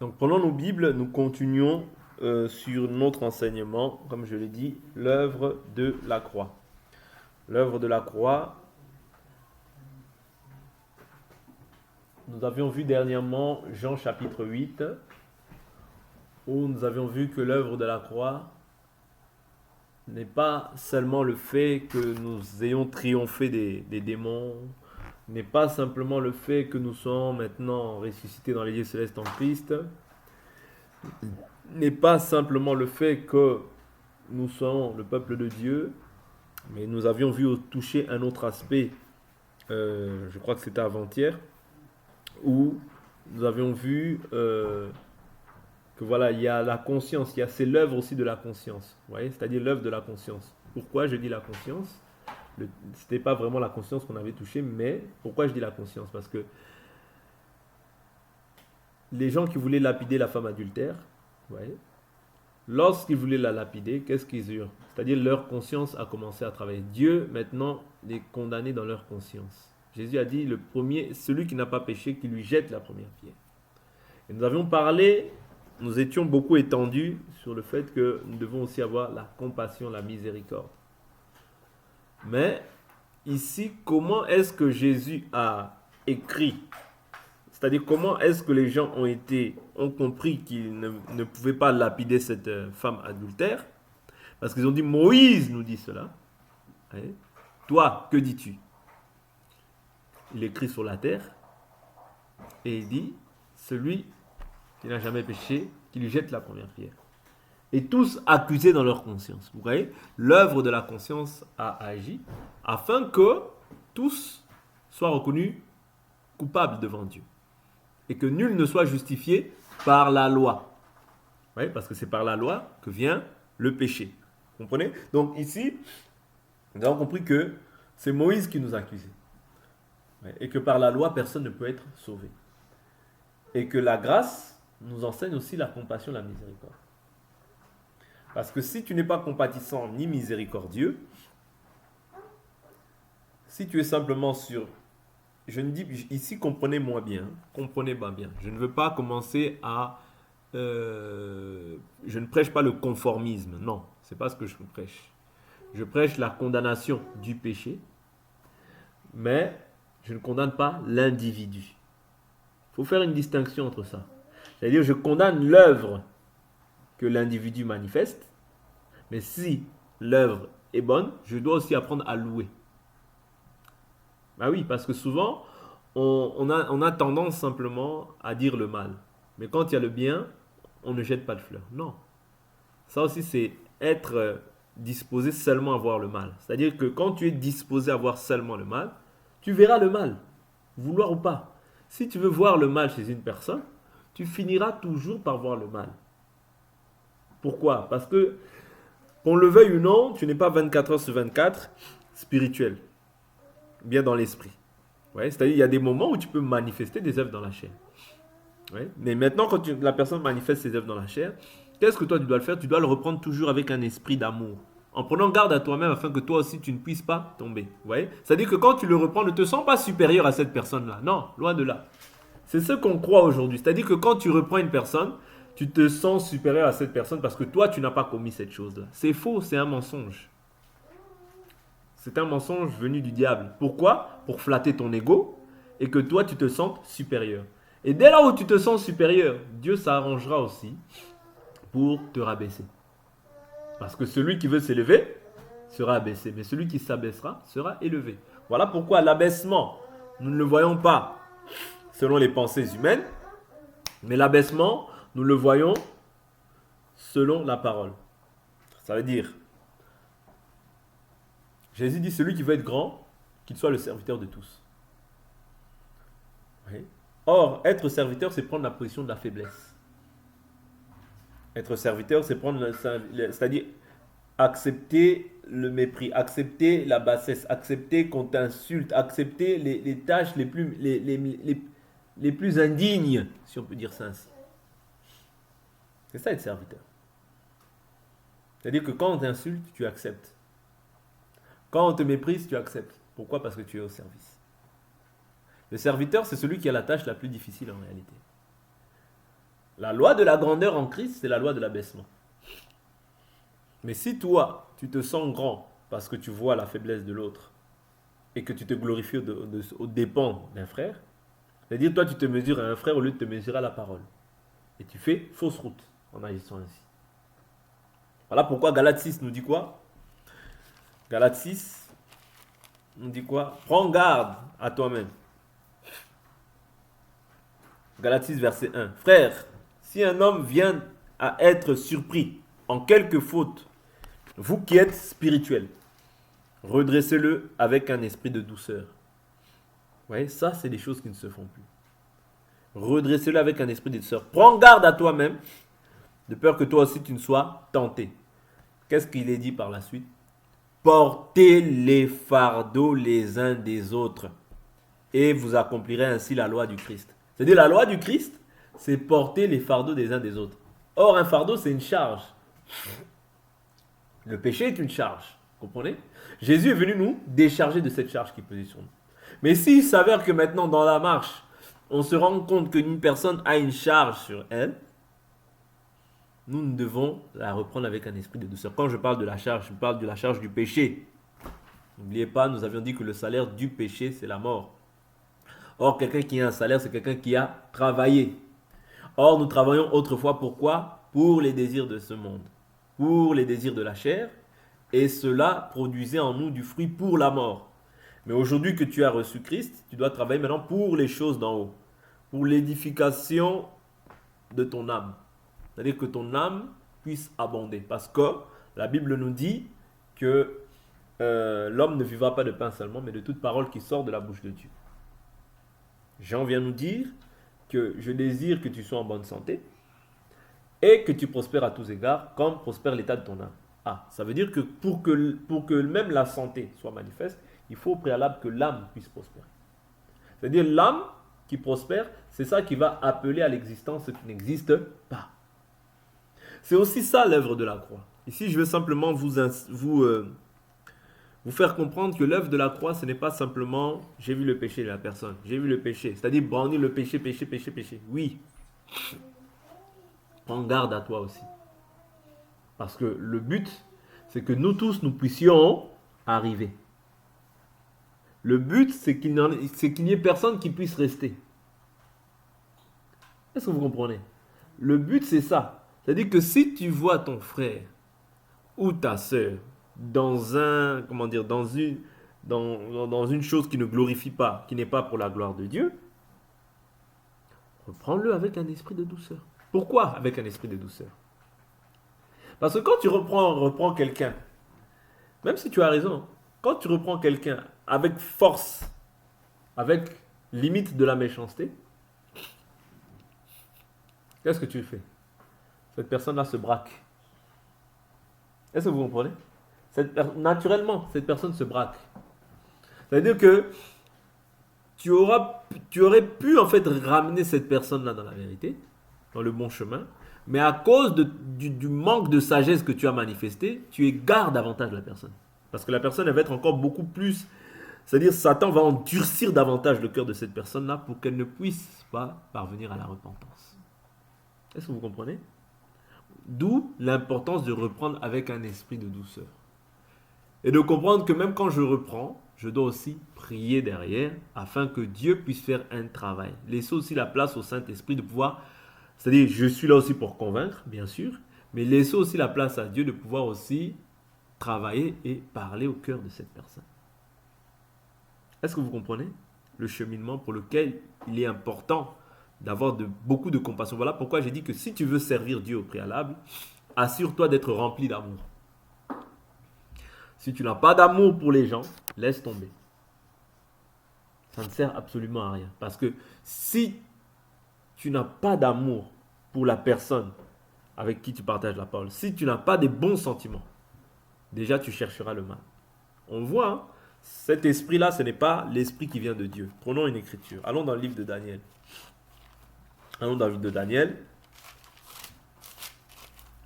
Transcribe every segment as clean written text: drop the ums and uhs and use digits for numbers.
Donc, prenons nos Bibles, nous continuons sur notre enseignement, comme je l'ai dit, l'œuvre de la croix. L'œuvre de la croix, nous avions vu dernièrement Jean chapitre 8, où nous avions vu que l'œuvre de la croix n'est pas seulement le fait que nous ayons triomphé des démons, n'est pas simplement le fait que nous sommes maintenant ressuscités dans les lieux célestes en Christ, n'est pas simplement le fait que nous sommes le peuple de Dieu, mais nous avions vu toucher un autre aspect, je crois que c'était avant-hier, où nous avions vu que voilà, il y a la conscience, c'est l'œuvre aussi de la conscience, vous voyez, c'est-à-dire l'œuvre de la conscience. Pourquoi je dis la conscience? Ce n'était pas vraiment la conscience qu'on avait touchée, mais pourquoi je dis la conscience? Parce que les gens qui voulaient lapider la femme adultère, vous voyez, lorsqu'ils voulaient la lapider, qu'est-ce qu'ils eurent? C'est-à-dire leur conscience a commencé à travailler. Dieu maintenant les condamnait dans leur conscience. Jésus a dit, le premier, celui qui n'a pas péché, qui lui jette la première pierre. Et nous avions parlé, nous étions beaucoup étendus sur le fait que nous devons aussi avoir la compassion, la miséricorde. Mais ici, comment est-ce que Jésus a écrit? C'est-à-dire comment est-ce que les gens ont compris qu'ils ne pouvaient pas lapider cette femme adultère? Parce qu'ils ont dit, Moïse nous dit cela. Ouais. Toi, que dis-tu? Il écrit sur la terre et il dit, celui qui n'a jamais péché, qui lui jette la première pierre. Et tous accusés dans leur conscience. Vous voyez, l'œuvre de la conscience a agi afin que tous soient reconnus coupables devant Dieu. Et que nul ne soit justifié par la loi. Vous voyez, parce que c'est par la loi que vient le péché. Vous comprenez? Donc ici, nous avons compris que c'est Moïse qui nous accusait. Et que par la loi, personne ne peut être sauvé. Et que la grâce nous enseigne aussi la compassion, la miséricorde. Parce que si tu n'es pas compatissant ni miséricordieux, si tu es simplement sur... Je ne dis ici, comprenez-moi bien, comprenez-moi bien. Je ne veux pas commencer à... je ne prêche pas le conformisme, non, c'est pas ce que je prêche. Je prêche la condamnation du péché, mais je ne condamne pas l'individu. Il faut faire une distinction entre ça. C'est-à-dire, je condamne l'œuvre que l'individu manifeste, mais si l'œuvre est bonne, je dois aussi apprendre à louer. Bah oui, parce que souvent, on a tendance simplement à dire le mal. Mais quand il y a le bien, on ne jette pas de fleurs. Non. Ça aussi, c'est être disposé seulement à voir le mal. C'est-à-dire que quand tu es disposé à voir seulement le mal, tu verras le mal, vouloir ou pas. Si tu veux voir le mal chez une personne, tu finiras toujours par voir le mal. Pourquoi? Parce que, qu'on le veuille ou non, tu n'es pas 24 heures sur 24 spirituel, bien dans l'esprit. Ouais, c'est-à-dire il y a des moments où tu peux manifester des œuvres dans la chair. Ouais. Mais maintenant, quand la personne manifeste ses œuvres dans la chair, qu'est-ce que toi tu dois le faire? Tu dois le reprendre toujours avec un esprit d'amour. En prenant garde à toi-même afin que toi aussi tu ne puisses pas tomber. Vous voyez? C'est-à-dire que quand tu le reprends, ne te sens pas supérieur à cette personne-là. Non, loin de là. C'est ce qu'on croit aujourd'hui. C'est-à-dire que quand tu reprends une personne, tu te sens supérieur à cette personne parce que toi tu n'as pas commis cette chose-là. C'est faux, c'est un mensonge. C'est un mensonge venu du diable. Pourquoi? Pour flatter ton ego et que toi tu te sentes supérieur. Et dès là où tu te sens supérieur, Dieu s'arrangera aussi pour te rabaisser. Parce que celui qui veut s'élever sera abaissé, mais celui qui s'abaissera sera élevé. Voilà pourquoi l'abaissement, nous ne le voyons pas selon les pensées humaines, mais l'abaissement, nous le voyons selon la parole. Ça veut dire, Jésus dit, celui qui veut être grand, qu'il soit le serviteur de tous. Oui. Or, être serviteur, c'est prendre la position de la faiblesse. Être serviteur, c'est prendre, c'est-à-dire accepter le mépris, accepter la bassesse, accepter qu'on t'insulte, accepter les tâches les plus indignes, si on peut dire ça ainsi. C'est ça être serviteur. C'est-à-dire que quand on t'insulte, tu acceptes. Quand on te méprise, tu acceptes. Pourquoi? Parce que tu es au service. Le serviteur, c'est celui qui a la tâche la plus difficile en réalité. La loi de la grandeur en Christ, c'est la loi de l'abaissement. Mais si toi, tu te sens grand parce que tu vois la faiblesse de l'autre et que tu te glorifies aux dépens d'un frère, c'est-à-dire toi tu te mesures à un frère au lieu de te mesurer à la parole. Et tu fais fausse route en agissant ainsi. Voilà pourquoi Galates 6 nous dit quoi? Galates 6 nous dit quoi? Prends garde à toi-même. Galates 6 verset 1. Frère, si un homme vient à être surpris en quelque faute, vous qui êtes spirituels, redressez-le avec un esprit de douceur. Vous voyez, ça c'est des choses qui ne se font plus. Redressez-le avec un esprit de douceur. Prends garde à toi-même, de peur que toi aussi tu ne sois tenté. Qu'est-ce qu'il est dit par la suite? Portez les fardeaux les uns des autres et vous accomplirez ainsi la loi du Christ. C'est-à-dire la loi du Christ, c'est porter les fardeaux des uns des autres. Or, un fardeau, c'est une charge. Le péché est une charge. Vous comprenez? Jésus est venu nous décharger de cette charge qui pesait sur nous. Mais s'il s'avère que maintenant, dans la marche, on se rend compte qu'une personne a une charge sur elle, nous devons la reprendre avec un esprit de douceur. Quand je parle de la charge, je parle de la charge du péché. N'oubliez pas, nous avions dit que le salaire du péché, c'est la mort. Or, quelqu'un qui a un salaire, c'est quelqu'un qui a travaillé. Or, nous travaillons autrefois pourquoi? Pour les désirs de ce monde, pour les désirs de la chair, et cela produisait en nous du fruit pour la mort. Mais aujourd'hui que tu as reçu Christ, tu dois travailler maintenant pour les choses d'en haut, pour l'édification de ton âme. C'est-à-dire que ton âme puisse abonder. Parce que la Bible nous dit que l'homme ne vivra pas de pain seulement, mais de toute parole qui sort de la bouche de Dieu. Jean vient nous dire que je désire que tu sois en bonne santé et que tu prospères à tous égards, comme prospère l'état de ton âme. Ah, ça veut dire que pour que même la santé soit manifeste, il faut au préalable que l'âme puisse prospérer. C'est-à-dire l'âme qui prospère, c'est ça qui va appeler à l'existence ce qui n'existe pas. C'est aussi ça l'œuvre de la croix. Ici, je veux simplement vous faire comprendre que l'œuvre de la croix, ce n'est pas simplement j'ai vu le péché de la personne, j'ai vu le péché, c'est-à-dire brandir le péché, péché, péché, péché. Oui, prends garde à toi aussi. Parce que le but, c'est que nous tous, nous puissions arriver. Le but, c'est qu'il n'y ait personne qui puisse rester. Est-ce que vous comprenez? Le but, c'est ça. C'est-à-dire que si tu vois ton frère ou ta sœur dans une chose qui ne glorifie pas, qui n'est pas pour la gloire de Dieu, reprends-le avec un esprit de douceur. Pourquoi avec un esprit de douceur? Parce que quand tu reprends quelqu'un, même si tu as raison, quand tu reprends quelqu'un avec force, avec limite de la méchanceté, qu'est-ce que tu fais? Cette personne-là se braque. Est-ce que vous comprenez? Naturellement, cette personne se braque. C'est-à-dire que tu aurais pu en fait ramener cette personne-là dans la vérité, dans le bon chemin, mais à cause du manque de sagesse que tu as manifesté, tu égares davantage la personne. Parce que la personne, elle va être encore beaucoup plus... C'est-à-dire Satan va endurcir davantage le cœur de cette personne-là pour qu'elle ne puisse pas parvenir à la repentance. Est-ce que vous comprenez? D'où l'importance de reprendre avec un esprit de douceur. Et de comprendre que même quand je reprends, je dois aussi prier derrière afin que Dieu puisse faire un travail. Laisser aussi la place au Saint-Esprit de pouvoir, c'est-à-dire je suis là aussi pour convaincre, bien sûr, mais laisser aussi la place à Dieu de pouvoir aussi travailler et parler au cœur de cette personne. Est-ce que vous comprenez le cheminement pour lequel il est important d'avoir beaucoup de compassion? Voilà pourquoi j'ai dit que si tu veux servir Dieu au préalable, assure-toi d'être rempli d'amour. Si tu n'as pas d'amour pour les gens, laisse tomber. Ça ne sert absolument à rien. Parce que si tu n'as pas d'amour pour la personne avec qui tu partages la parole, si tu n'as pas de bons sentiments, déjà tu chercheras le mal. On voit, hein, cet esprit-là, ce n'est pas l'esprit qui vient de Dieu. Prenons une écriture. Allons dans le livre de Daniel. Allons dans le livre de Daniel.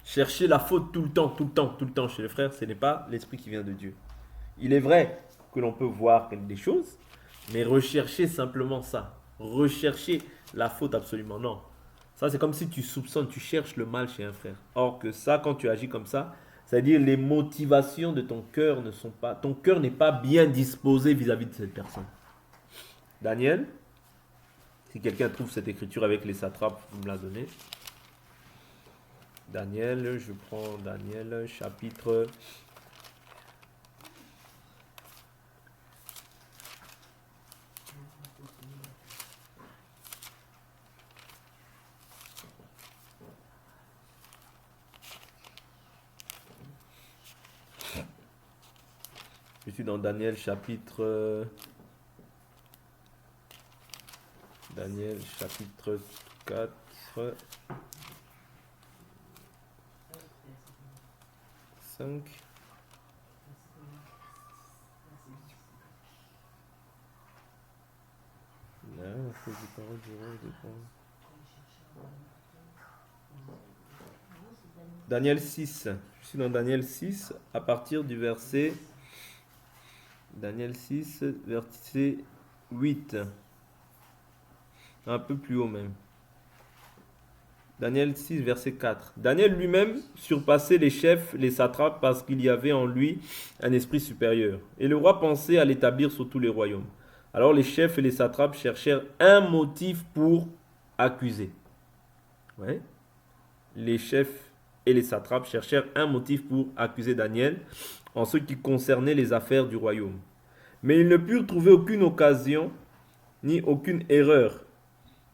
Chercher la faute tout le temps chez les frères, ce n'est pas l'esprit qui vient de Dieu. Il est vrai que l'on peut voir des choses, mais rechercher simplement ça, rechercher la faute absolument, non. Ça, c'est comme si tu soupçonnes, tu cherches le mal chez un frère. Or que ça, quand tu agis comme ça, c'est-à-dire les motivations de ton cœur ne sont pas... Ton cœur n'est pas bien disposé vis-à-vis de cette personne. Daniel, si quelqu'un trouve cette écriture avec les satrapes, vous me la donnez. Daniel, je prends Daniel, chapitre... Je suis dans Daniel chapitre... Daniel chapitre 4... Cinq. Daniel 6. Je suis dans Daniel 6 à partir du verset... Daniel 6, verset 8. Un peu plus haut même. Daniel 6, verset 4. Daniel lui-même surpassait les chefs, les satrapes, parce qu'il y avait en lui un esprit supérieur. Et le roi pensait à l'établir sur tous les royaumes. Alors les chefs et les satrapes cherchèrent un motif pour accuser. Ouais. Les chefs et les satrapes cherchèrent un motif pour accuser Daniel en ce qui concernait les affaires du royaume. Mais ils ne purent trouver aucune occasion ni aucune erreur,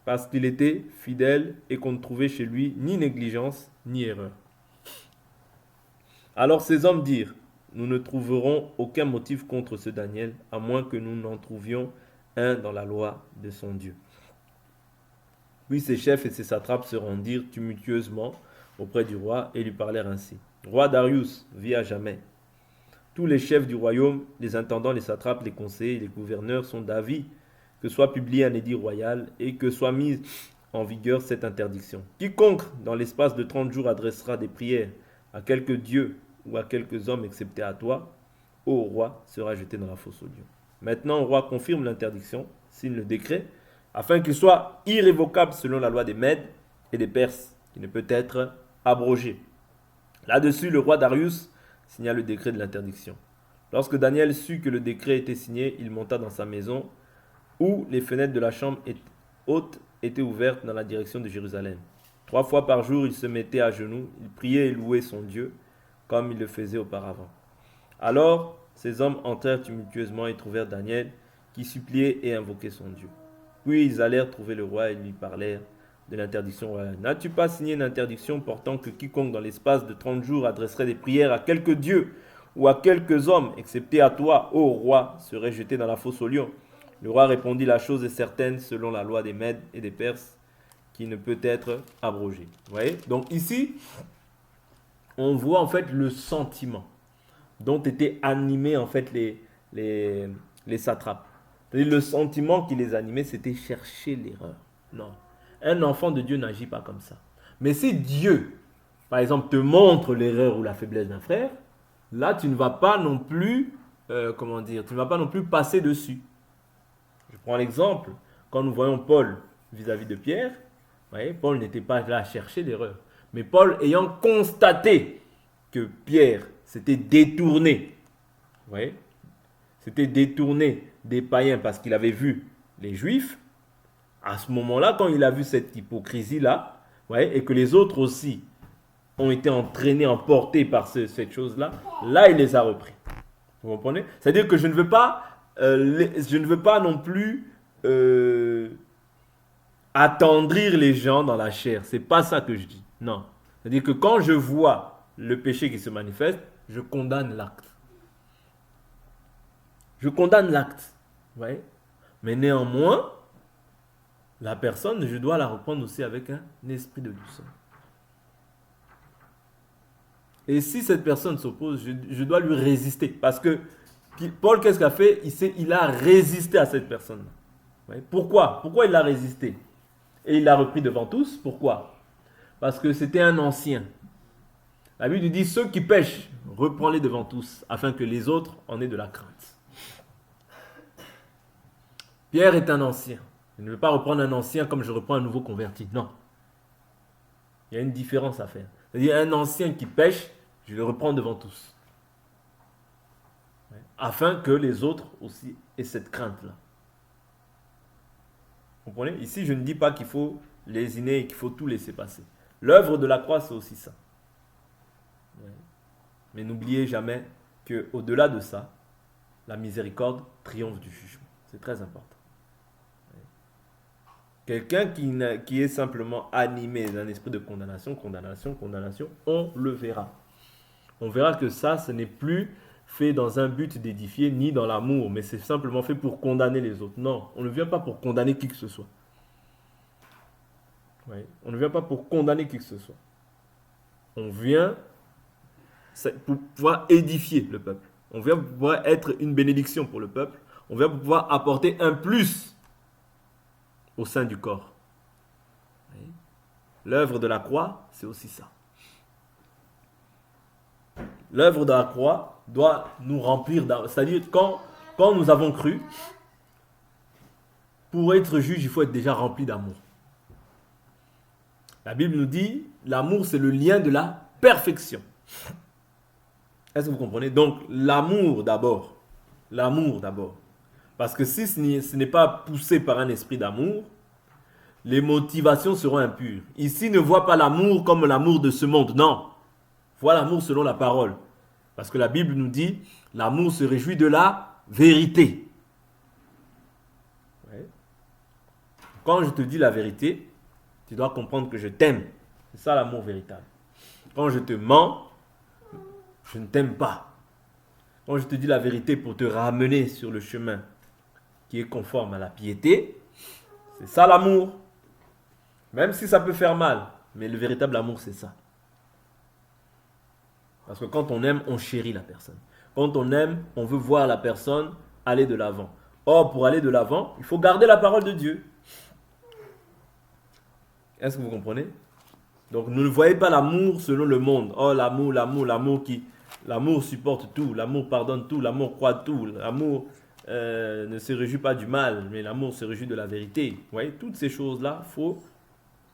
parce qu'il était fidèle et qu'on ne trouvait chez lui ni négligence ni erreur. Alors ces hommes dirent, nous ne trouverons aucun motif contre ce Daniel, à moins que nous n'en trouvions un dans la loi de son Dieu. Puis ses chefs et ses satrapes se rendirent tumultueusement auprès du roi et lui parlèrent ainsi. Roi Darius, vis à jamais. Tous les chefs du royaume, les intendants, les satrapes, les conseillers et les gouverneurs sont d'avis que soit publié un édit royal et que soit mise en vigueur cette interdiction. Quiconque, dans l'espace de 30 jours, adressera des prières à quelque dieu ou à quelques hommes excepté à toi, ô roi, sera jeté dans la fosse aux lions. Maintenant, le roi confirme l'interdiction, signe le décret, afin qu'il soit irrévocable selon la loi des Mèdes et des Perses, qui ne peut être abrogé. Là-dessus, le roi Darius signa le décret de l'interdiction. Lorsque Daniel sut que le décret était signé, il monta dans sa maison, où les fenêtres de la chambre haute étaient ouvertes dans la direction de Jérusalem. 3 fois par jour, il se mettait à genoux, il priait et louait son Dieu, comme il le faisait auparavant. Alors, ces hommes entrèrent tumultueusement et trouvèrent Daniel, qui suppliait et invoquait son Dieu. Puis ils allèrent trouver le roi et lui parlèrent de l'interdiction royale. N'as-tu pas signé une interdiction portant que quiconque dans l'espace de 30 jours adresserait des prières à quelque dieu ou à quelques hommes, excepté à toi, ô roi, serait jeté dans la fosse aux lions? Le roi répondit, la chose est certaine selon la loi des Mèdes et des Perses, qui ne peut être abrogée. Vous voyez? Donc ici, on voit en fait le sentiment dont étaient animés en fait les satrapes. C'est-à-dire le sentiment qui les animait, c'était chercher l'erreur. Non. Un enfant de Dieu n'agit pas comme ça. Mais si Dieu, par exemple, te montre l'erreur ou la faiblesse d'un frère, là, tu ne vas pas non plus, tu ne vas pas non plus passer dessus. Je prends l'exemple, quand nous voyons Paul vis-à-vis de Pierre, vous voyez, Paul n'était pas là à chercher l'erreur. Mais Paul, ayant constaté que Pierre s'était détourné, vous voyez, s'était détourné des païens parce qu'il avait vu les Juifs, à ce moment-là, quand il a vu cette hypocrisie-là, et que les autres aussi ont été entraînés, emportés par cette chose-là, là, il les a repris. Vous comprenez? C'est-à-dire que je ne veux pas non plus attendrir les gens dans la chair. C'est pas ça que je dis. Non. C'est-à-dire que quand je vois le péché qui se manifeste, je condamne l'acte. Je condamne l'acte. Vous voyez? Mais néanmoins, la personne, je dois la reprendre aussi avec un esprit de douceur. Et si cette personne s'oppose, je dois lui résister. Parce que Paul, qu'est-ce qu'il a fait? Il a résisté à cette personne. Pourquoi? Pourquoi il a résisté? Et il l'a repris devant tous. Pourquoi? Parce que c'était un ancien. La Bible dit, ceux qui pêchent, reprends-les devant tous, afin que les autres en aient de la crainte. Pierre est un ancien. Je ne veux pas reprendre un ancien comme je reprends un nouveau converti. Non. Il y a une différence à faire. C'est-à-dire un ancien qui pêche, je le reprends devant tous. Afin que les autres aussi aient cette crainte-là. Vous comprenez? Ici, je ne dis pas qu'il faut lésiner et qu'il faut tout laisser passer. L'œuvre de la croix, c'est aussi ça. Mais n'oubliez jamais qu'au-delà de ça, la miséricorde triomphe du jugement. C'est très important. Quelqu'un qui est simplement animé d'un esprit de condamnation, on le verra. On verra que ça, ce n'est plus fait dans un but d'édifier, ni dans l'amour, mais c'est simplement fait pour condamner les autres. Non, on ne vient pas pour condamner qui que ce soit. On ne vient pas pour condamner qui que ce soit. On vient pour pouvoir édifier le peuple. On vient pour pouvoir être une bénédiction pour le peuple. On vient pour pouvoir apporter un plus au sein du corps. L'œuvre de la croix, c'est aussi ça. L'œuvre de la croix doit nous remplir, c'est-à-dire quand nous avons cru, pour être juge, il faut être déjà rempli d'amour. La Bible nous dit, l'amour c'est le lien de la perfection. Est-ce que vous comprenez? Donc l'amour d'abord. L'amour d'abord. Parce que si ce n'est pas poussé par un esprit d'amour, les motivations seront impures. Ici, ne vois pas l'amour comme l'amour de ce monde. Non. Vois l'amour selon la parole. Parce que la Bible nous dit, l'amour se réjouit de la vérité. Ouais. Quand je te dis la vérité, tu dois comprendre que je t'aime. C'est ça l'amour véritable. Quand je te mens, je ne t'aime pas. Quand je te dis la vérité pour te ramener sur le chemin qui est conforme à la piété, c'est ça l'amour. Même si ça peut faire mal, mais le véritable amour, c'est ça. Parce que quand on aime, on chérit la personne. Quand on aime, on veut voir la personne aller de l'avant. Or, pour aller de l'avant, il faut garder la parole de Dieu. Est-ce que vous comprenez? Donc, ne voyez pas l'amour selon le monde. Oh, l'amour supporte tout, l'amour pardonne tout, l'amour croit tout, l'amour ne se réjouit pas du mal, mais l'amour se réjouit de la vérité. Vous voyez, toutes ces choses-là, il faut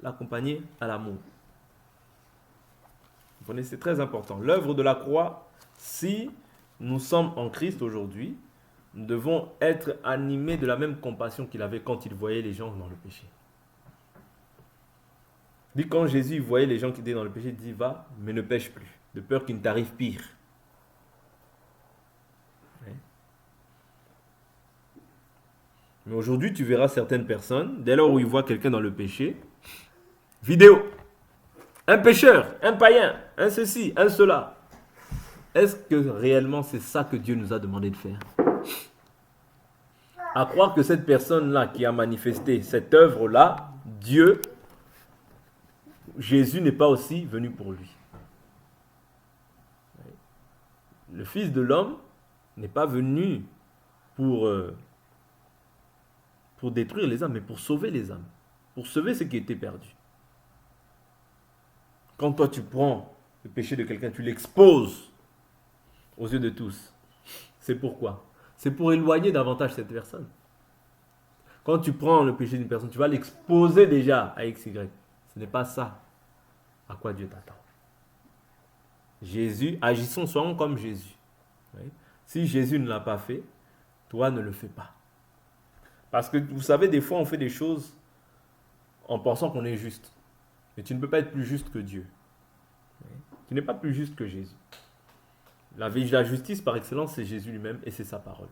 l'accompagner à l'amour. Vous comprenez, c'est très important. L'œuvre de la croix, si nous sommes en Christ aujourd'hui, nous devons être animés de la même compassion qu'il avait quand il voyait les gens dans le péché. Dit quand Jésus voyait les gens qui étaient dans le péché, il dit va, mais ne pêche plus, de peur qu'il ne t'arrive pire. Mais aujourd'hui, tu verras certaines personnes, dès lors où ils voient quelqu'un dans le péché, vidéo, un pécheur, un païen, un ceci, un cela. Est-ce que réellement c'est ça que Dieu nous a demandé de faire? À croire que cette personne-là qui a manifesté cette œuvre-là, Jésus n'est pas aussi venu pour lui. Le Fils de l'homme n'est pas venu pour détruire les âmes, mais pour sauver les âmes. Pour sauver ceux qui étaient perdus. Quand toi tu prends le péché de quelqu'un, tu l'exposes aux yeux de tous. C'est pourquoi? C'est pour éloigner davantage cette personne. Quand tu prends le péché d'une personne, tu vas l'exposer déjà à XY. Ce n'est pas ça à quoi Dieu t'attend. Jésus, agissons, soyons comme Jésus. Oui. Si Jésus ne l'a pas fait, toi ne le fais pas. Parce que vous savez, des fois on fait des choses en pensant qu'on est juste. Mais tu ne peux pas être plus juste que Dieu. Tu n'es pas plus juste que Jésus. La justice par excellence, c'est Jésus lui-même et c'est sa parole.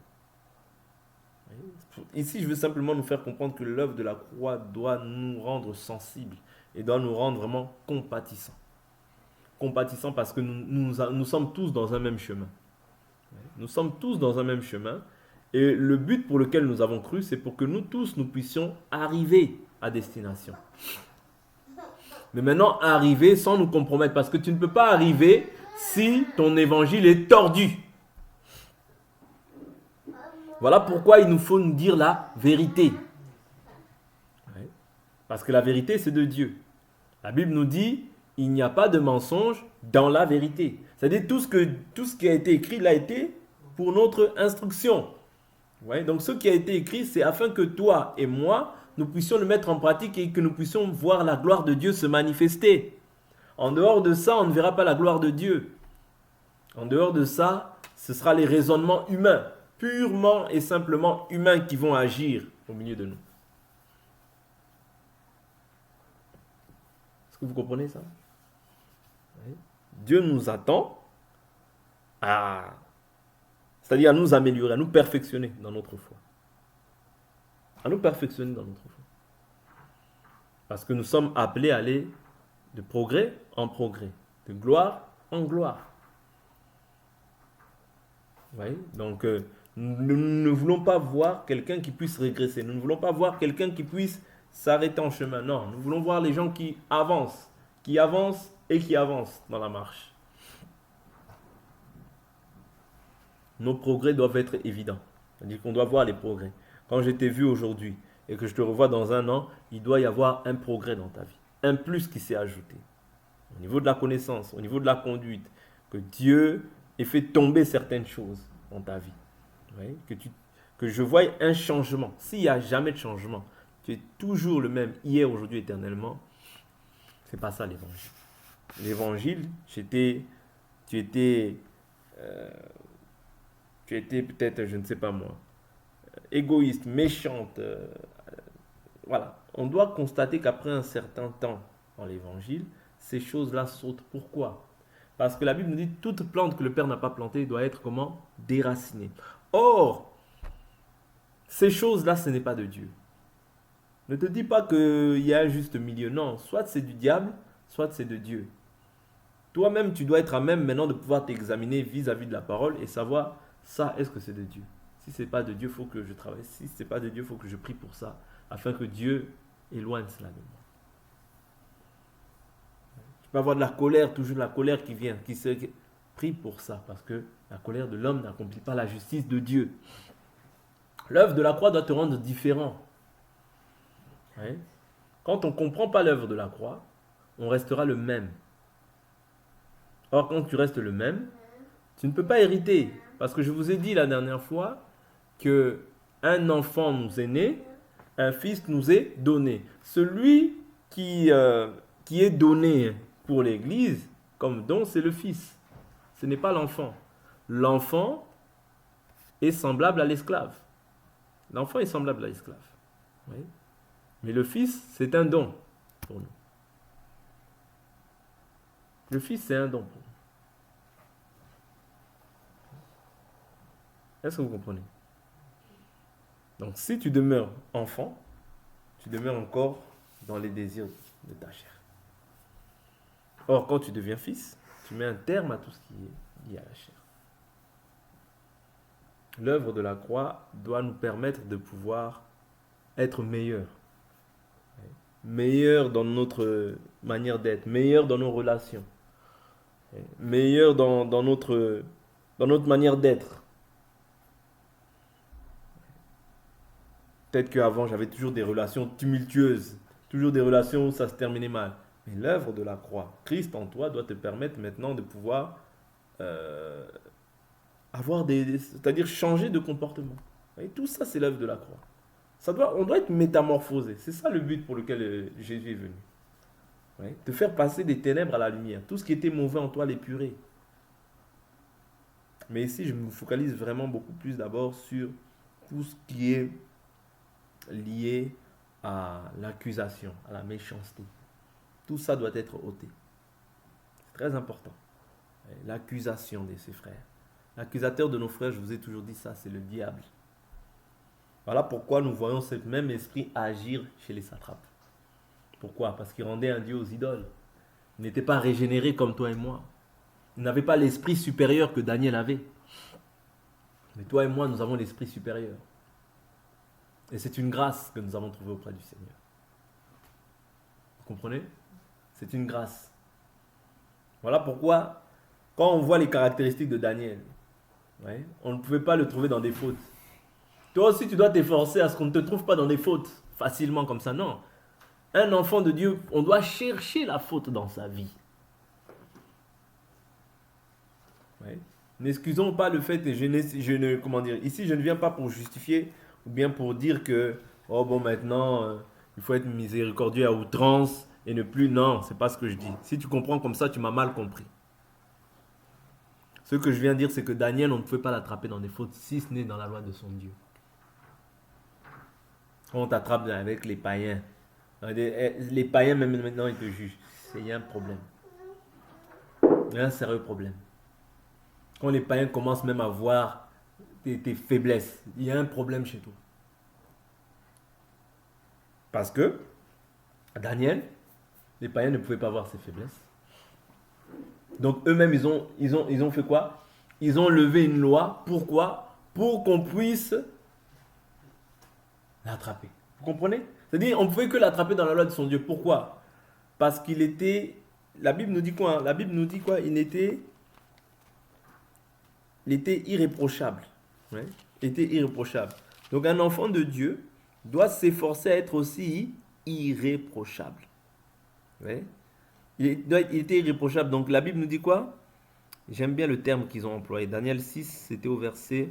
Ici, je veux simplement nous faire comprendre que l'œuvre de la croix doit nous rendre sensibles et doit nous rendre vraiment compatissants. Compatissants parce que nous sommes tous dans un même chemin. Nous sommes tous dans un même chemin et le but pour lequel nous avons cru, c'est pour que nous tous, nous puissions arriver à destination. Mais maintenant, arriver sans nous compromettre parce que tu ne peux pas arriver si ton évangile est tordu. Voilà pourquoi il nous faut nous dire la vérité. Parce que la vérité, c'est de Dieu. La Bible nous dit, il n'y a pas de mensonge dans la vérité. C'est-à-dire tout ce qui a été écrit, l'a été pour notre instruction. Donc ce qui a été écrit, c'est afin que toi et moi, nous puissions le mettre en pratique et que nous puissions voir la gloire de Dieu se manifester. En dehors de ça, on ne verra pas la gloire de Dieu. En dehors de ça, ce sera les raisonnements humains, purement et simplement humains qui vont agir au milieu de nous. Est-ce que vous comprenez ça? Oui. Dieu nous attend c'est-à-dire à nous améliorer, à nous perfectionner dans notre foi. À nous perfectionner dans notre foi. Parce que nous sommes appelés à aller de progrès en progrès, de gloire en gloire. Oui, donc nous ne voulons pas voir quelqu'un qui puisse régresser. Nous ne voulons pas voir quelqu'un qui puisse s'arrêter en chemin. Non, nous voulons voir les gens qui avancent et qui avancent dans la marche. Nos progrès doivent être évidents. C'est-à-dire qu'on doit voir les progrès. Quand je t'ai vu aujourd'hui et que je te revois dans un an, il doit y avoir un progrès dans ta vie. Un plus qui s'est ajouté. Au niveau de la connaissance, au niveau de la conduite, que Dieu ait fait tomber certaines choses dans ta vie. Oui, que je voie un changement. S'il n'y a jamais de changement, tu es toujours le même hier, aujourd'hui, éternellement, c'est pas ça l'évangile. L'évangile, tu étais peut-être, je ne sais pas moi, égoïste, méchante. Voilà. On doit constater qu'après un certain temps dans l'évangile, ces choses-là sautent. Pourquoi? Parce que la Bible nous dit toute plante que le Père n'a pas plantée doit être comment? Déracinée. Or, ces choses-là, ce n'est pas de Dieu. Ne te dis pas qu'il y a un juste milieu. Non, soit c'est du diable, soit c'est de Dieu. Toi-même, tu dois être à même maintenant de pouvoir t'examiner vis-à-vis de la parole et savoir ça, est-ce que c'est de Dieu? Si ce n'est pas de Dieu, il faut que je travaille. Si ce n'est pas de Dieu, il faut que je prie pour ça, afin que Dieu éloigne cela de moi. Tu peux avoir de la colère, toujours de la colère qui vient, prie pour ça, parce que la colère de l'homme n'accomplit pas la justice de Dieu. L'œuvre de la croix doit te rendre différent. Oui. Quand on ne comprend pas l'œuvre de la croix, on restera le même. Or, quand tu restes le même, tu ne peux pas hériter. Parce que je vous ai dit la dernière fois qu'un enfant nous est né, un fils nous est donné. Celui qui est donné pour l'Église comme don, c'est le fils. Ce n'est pas l'enfant. L'enfant est semblable à l'esclave. L'enfant est semblable à l'esclave. Oui. Mais le fils, c'est un don pour nous. Le fils, c'est un don pour nous. Est-ce que vous comprenez? Donc, si tu demeures enfant, tu demeures encore dans les désirs de ta chair. Or, quand tu deviens fils, tu mets un terme à tout ce qui est lié à la chair. L'œuvre de la croix doit nous permettre de pouvoir être meilleurs. Meilleurs dans notre manière d'être, meilleurs dans nos relations, meilleurs dans notre manière d'être. Peut-être qu'avant, j'avais toujours des relations tumultueuses, toujours des relations où ça se terminait mal. Mais l'œuvre de la croix, Christ en toi, doit te permettre maintenant de pouvoir c'est-à-dire changer de comportement. Et tout ça, c'est l'œuvre de la croix. On doit être métamorphosé. C'est ça le but pour lequel Jésus est venu. Ouais, te faire passer des ténèbres à la lumière. Tout ce qui était mauvais en toi, l'épurer. Mais ici, je me focalise vraiment beaucoup plus d'abord sur tout ce qui est lié à l'accusation, à la méchanceté. Tout ça doit être ôté. C'est très important. L'accusation de ses frères. L'accusateur de nos frères, je vous ai toujours dit ça, c'est le diable. Voilà pourquoi nous voyons ce même esprit agir chez les satrapes. Pourquoi? Parce qu'il rendait un Dieu aux idoles. Il n'était pas régénéré comme toi et moi. Il n'avait pas l'esprit supérieur que Daniel avait. Mais toi et moi, nous avons l'esprit supérieur. Et c'est une grâce que nous avons trouvée auprès du Seigneur. Vous comprenez? C'est une grâce. Voilà pourquoi, quand on voit les caractéristiques de Daniel, ouais, on ne pouvait pas le trouver dans des fautes. Toi aussi, tu dois t'efforcer à ce qu'on ne te trouve pas dans des fautes facilement comme ça. Non. Un enfant de Dieu, on doit chercher la faute dans sa vie. Ouais. N'excusons pas le fait, et comment dire, ici je ne viens pas pour justifier ou bien pour dire que, oh bon, maintenant, il faut être miséricordieux à outrance et ne plus, non, c'est pas ce que je dis. Si tu comprends comme ça, tu m'as mal compris. Ce que je viens de dire, c'est que Daniel, on ne pouvait pas l'attraper dans des fautes, si ce n'est dans la loi de son Dieu. Quand on t'attrape avec les païens, les païens, même maintenant, ils te jugent. Il y a un problème. Il y a un sérieux problème. Quand les païens commencent même à voir tes faiblesses, il y a un problème chez toi. Parce que Daniel, les païens ne pouvaient pas voir ses faiblesses. Donc eux-mêmes, ils ont fait quoi? Ils ont levé une loi. Pourquoi? Pour qu'on puisse l'attraper. Vous comprenez? C'est-à-dire, on ne pouvait que l'attraper dans la loi de son Dieu. Pourquoi? Parce qu'il était... La Bible nous dit quoi, hein? La Bible nous dit quoi? Il était irréprochable. Ouais? Il était irréprochable. Donc un enfant de Dieu doit s'efforcer à être aussi irréprochable. Ouais? Il était irréprochable. Donc la Bible nous dit quoi? J'aime bien le terme qu'ils ont employé. Daniel 6, c'était au verset...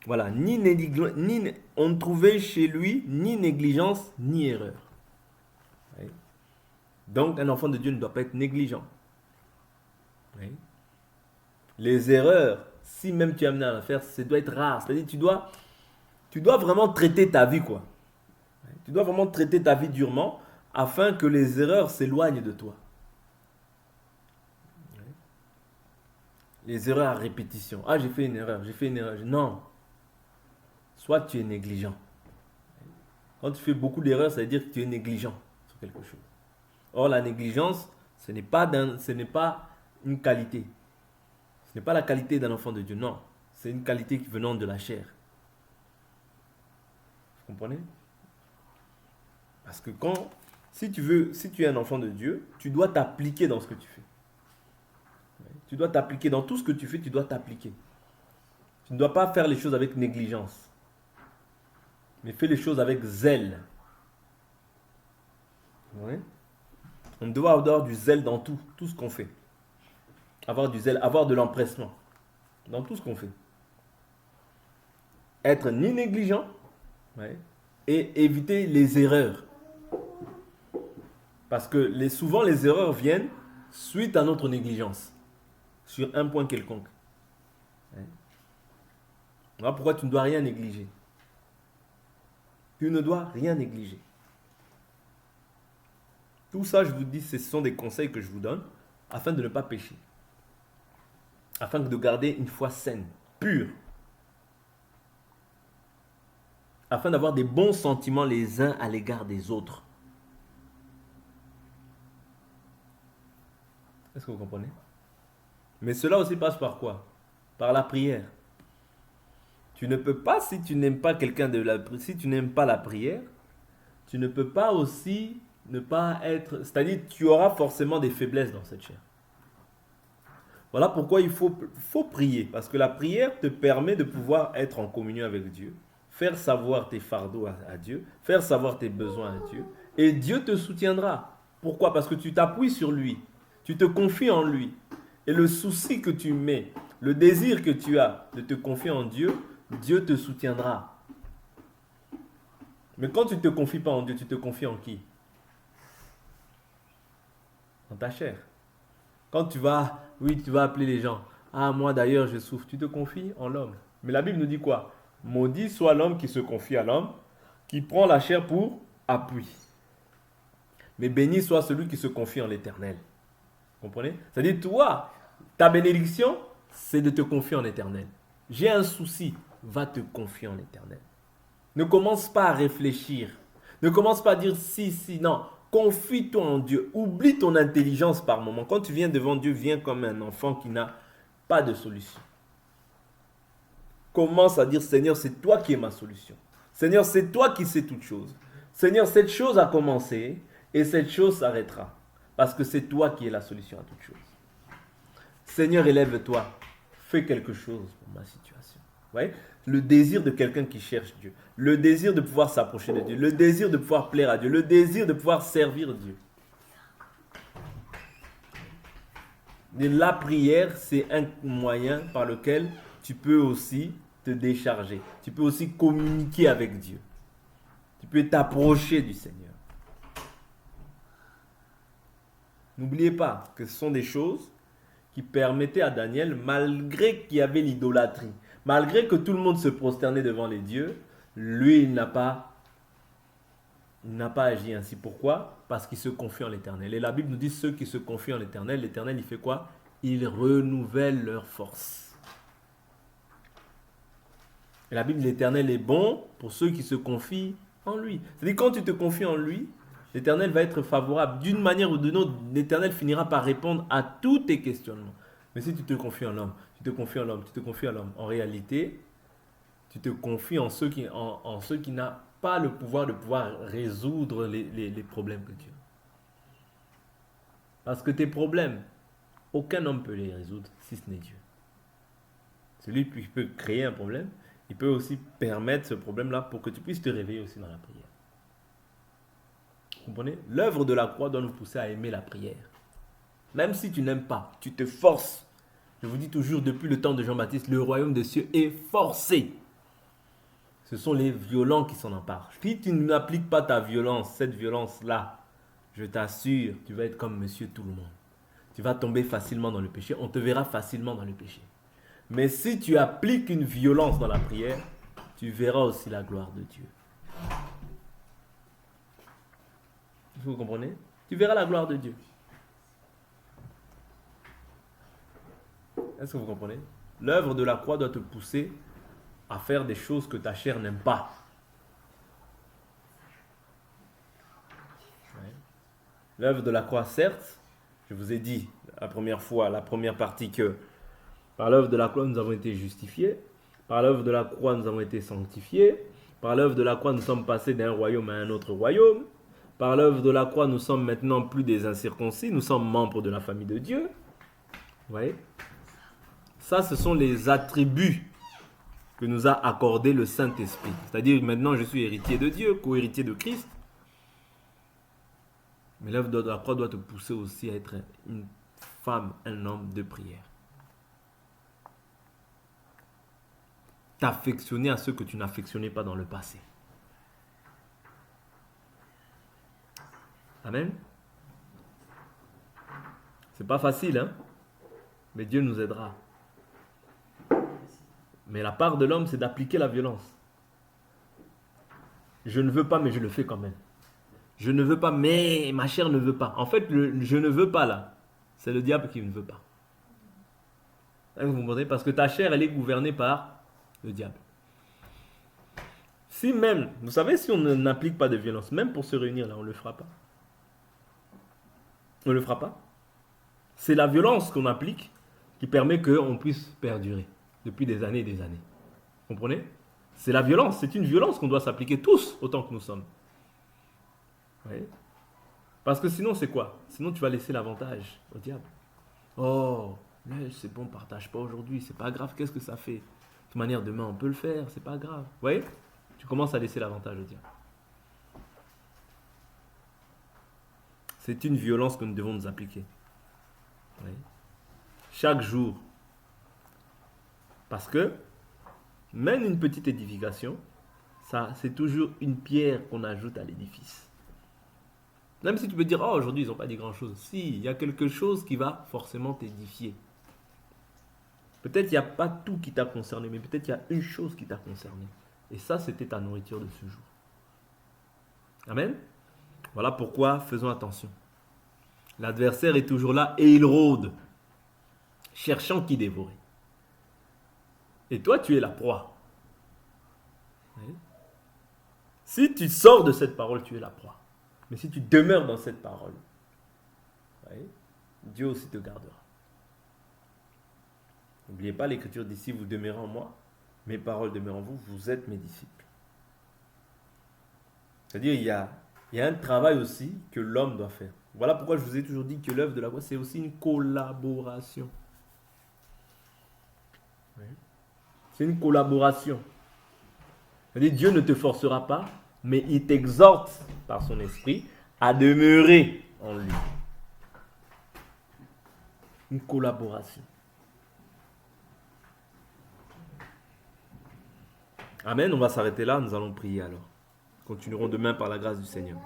Voilà, on ne trouvait chez lui ni négligence ni erreur. Oui. Donc un enfant de Dieu ne doit pas être négligent. Oui. Les erreurs, si même tu es amené à la faire, ça doit être rare. C'est-à-dire tu dois vraiment traiter ta vie, quoi. Tu dois vraiment traiter ta vie durement afin que les erreurs s'éloignent de toi. Oui. Les erreurs à répétition. Ah, j'ai fait une erreur. Non. Soit tu es négligent. Quand tu fais beaucoup d'erreurs, ça veut dire que tu es négligent sur quelque chose. Or, la négligence, ce n'est pas une qualité. Ce n'est pas la qualité d'un enfant de Dieu, non. C'est une qualité qui venant de la chair. Vous comprenez? Parce que si tu es un enfant de Dieu, tu dois t'appliquer dans ce que tu fais. Tu dois t'appliquer dans tout ce que tu fais, tu dois t'appliquer. Tu ne dois pas faire les choses avec négligence. Mais fais les choses avec zèle. Oui. On doit avoir du zèle dans tout ce qu'on fait. Avoir du zèle, avoir de l'empressement dans tout ce qu'on fait. Être ni négligent, ouais, et éviter les erreurs. Parce que souvent les erreurs viennent suite à notre négligence sur un point quelconque. Ouais. Voilà pourquoi tu ne dois rien négliger. Tu ne dois rien négliger. Tout ça, je vous dis, ce sont des conseils que je vous donne afin de ne pas pécher. Afin de garder une foi saine, pure. Afin d'avoir des bons sentiments les uns à l'égard des autres. Est-ce que vous comprenez? Mais cela aussi passe par quoi? Par la prière. Tu ne peux pas, si tu n'aimes pas si tu n'aimes pas la prière, tu ne peux pas aussi ne pas être... C'est-à-dire, tu auras forcément des faiblesses dans cette chair. Voilà pourquoi il faut prier. Parce que la prière te permet de pouvoir être en communion avec Dieu, faire savoir tes fardeaux à Dieu, faire savoir tes besoins à Dieu, et Dieu te soutiendra. Pourquoi? Parce que tu t'appuies sur lui, tu te confies en lui. Et le souci que tu mets, le désir que tu as de te confier en Dieu, Dieu te soutiendra. Mais quand tu ne te confies pas en Dieu, tu te confies en qui? En ta chair. Quand tu vas appeler les gens. Ah, moi d'ailleurs, je souffre. Tu te confies en l'homme. Mais la Bible nous dit quoi? Maudit soit l'homme qui se confie à l'homme, qui prend la chair pour appui. Mais béni soit celui qui se confie en l'Éternel. Vous comprenez? C'est-à-dire, toi, ta bénédiction, c'est de te confier en l'Éternel. J'ai un souci, va te confier en l'Éternel. Ne commence pas à réfléchir. Ne commence pas à dire si, non. Confie-toi en Dieu. Oublie ton intelligence par moment. Quand tu viens devant Dieu, viens comme un enfant qui n'a pas de solution. Commence à dire, Seigneur, c'est toi qui es ma solution. Seigneur, c'est toi qui sais toutes choses. Seigneur, cette chose a commencé et cette chose s'arrêtera. Parce que c'est toi qui es la solution à toutes choses. Seigneur, élève-toi. Fais quelque chose pour ma situation. Vous voyez? Le désir de quelqu'un qui cherche Dieu. Le désir de pouvoir s'approcher de Dieu. Le désir de pouvoir plaire à Dieu. Le désir de pouvoir servir Dieu. Et la prière, c'est un moyen par lequel tu peux aussi te décharger. Tu peux aussi communiquer avec Dieu. Tu peux t'approcher du Seigneur. N'oubliez pas que ce sont des choses qui permettaient à Daniel, malgré qu'il y avait l'idolâtrie, malgré que tout le monde se prosternait devant les dieux, lui, il n'a pas agi ainsi. Pourquoi? Parce qu'il se confie en l'Éternel. Et la Bible nous dit, ceux qui se confient en l'Éternel, l'Éternel, il fait quoi? Il renouvelle leur force. Et la Bible, l'Éternel est bon pour ceux qui se confient en lui. C'est-à-dire, quand tu te confies en lui, l'Éternel va être favorable. D'une manière ou d'une autre, l'Éternel finira par répondre à tous tes questionnements. Mais si tu te confies en l'homme, tu te confies en l'homme, tu te confies en l'homme, en réalité, tu te confies en ceux qui n'ont pas le pouvoir de pouvoir résoudre les problèmes que tu as. Parce que tes problèmes, aucun homme ne peut les résoudre si ce n'est Dieu. Celui qui peut créer un problème, il peut aussi permettre ce problème-là pour que tu puisses te réveiller aussi dans la prière. Vous comprenez? L'œuvre de la croix doit nous pousser à aimer la prière. Même si tu n'aimes pas, tu te forces. Je vous dis toujours, depuis le temps de Jean-Baptiste, le royaume des cieux est forcé. Ce sont les violents qui s'en emparent. Si tu n'appliques pas ta violence, cette violence-là, je t'assure, tu vas être comme monsieur tout le monde. Tu vas tomber facilement dans le péché. On te verra facilement dans le péché. Mais si tu appliques une violence dans la prière, tu verras aussi la gloire de Dieu. Vous comprenez? Tu verras la gloire de Dieu. Est-ce que vous comprenez? L'œuvre de la croix doit te pousser à faire des choses que ta chair n'aime pas. Ouais. L'œuvre de la croix, certes, je vous ai dit la première fois, la première partie, que par l'œuvre de la croix, nous avons été justifiés. Par l'œuvre de la croix, nous avons été sanctifiés. Par l'œuvre de la croix, nous sommes passés d'un royaume à un autre royaume. Par l'œuvre de la croix, nous sommes maintenant plus des incirconcis. Nous sommes membres de la famille de Dieu. Vous voyez? Ça, ce sont les attributs que nous a accordé le Saint-Esprit. C'est-à-dire, maintenant, je suis héritier de Dieu, co-héritier de Christ. Mais l'œuvre de la croix doit te pousser aussi à être une femme, un homme de prière. T'affectionner à ceux que tu n'affectionnais pas dans le passé. Amen. C'est pas facile, hein? Mais Dieu nous aidera. Mais la part de l'homme, c'est d'appliquer la violence. Je ne veux pas, mais je le fais quand même. Je ne veux pas, mais ma chair ne veut pas. En fait, je ne veux pas là, c'est le diable qui ne veut pas. Vous comprenez? Parce que ta chair, elle est gouvernée par le diable. Si même, vous savez, si on n'applique pas de violence, même pour se réunir là, on ne le fera pas. On ne le fera pas. C'est la violence qu'on applique qui permet qu'on puisse perdurer depuis des années et des années. Vous comprenez? C'est la violence, c'est une violence qu'on doit s'appliquer tous autant que nous sommes. Vous voyez? Parce que sinon, c'est quoi? Sinon, tu vas laisser l'avantage au diable. Oh, c'est bon, partage pas aujourd'hui, c'est pas grave, qu'est-ce que ça fait? De toute manière, demain, on peut le faire, c'est pas grave. Vous voyez? Tu commences à laisser l'avantage au diable. C'est une violence que nous devons nous appliquer. Vous voyez? Chaque jour. Parce que même une petite édification, ça, c'est toujours une pierre qu'on ajoute à l'édifice. Même si tu peux dire, oh, aujourd'hui, ils n'ont pas dit grand-chose. Si, il y a quelque chose qui va forcément t'édifier. Peut-être qu'il n'y a pas tout qui t'a concerné, mais peut-être qu'il y a une chose qui t'a concerné. Et ça, c'était ta nourriture de ce jour. Amen. Voilà pourquoi faisons attention. L'adversaire est toujours là et il rôde, cherchant qui dévorer. Et toi, tu es la proie. Oui. Si tu sors de cette parole, tu es la proie. Mais si tu demeures dans cette parole, oui, Dieu aussi te gardera. N'oubliez pas, l'Écriture dit, si vous demeurez en moi, mes paroles demeurent en vous, vous êtes mes disciples. C'est-à-dire, il y a un travail aussi que l'homme doit faire. Voilà pourquoi je vous ai toujours dit que l'œuvre de la croix, c'est aussi une collaboration. Oui. C'est une collaboration. C'est-à-dire, Dieu ne te forcera pas, mais il t'exhorte par son esprit à demeurer en lui. Une collaboration. Amen, on va s'arrêter là, nous allons prier alors. Continuerons demain par la grâce du Seigneur.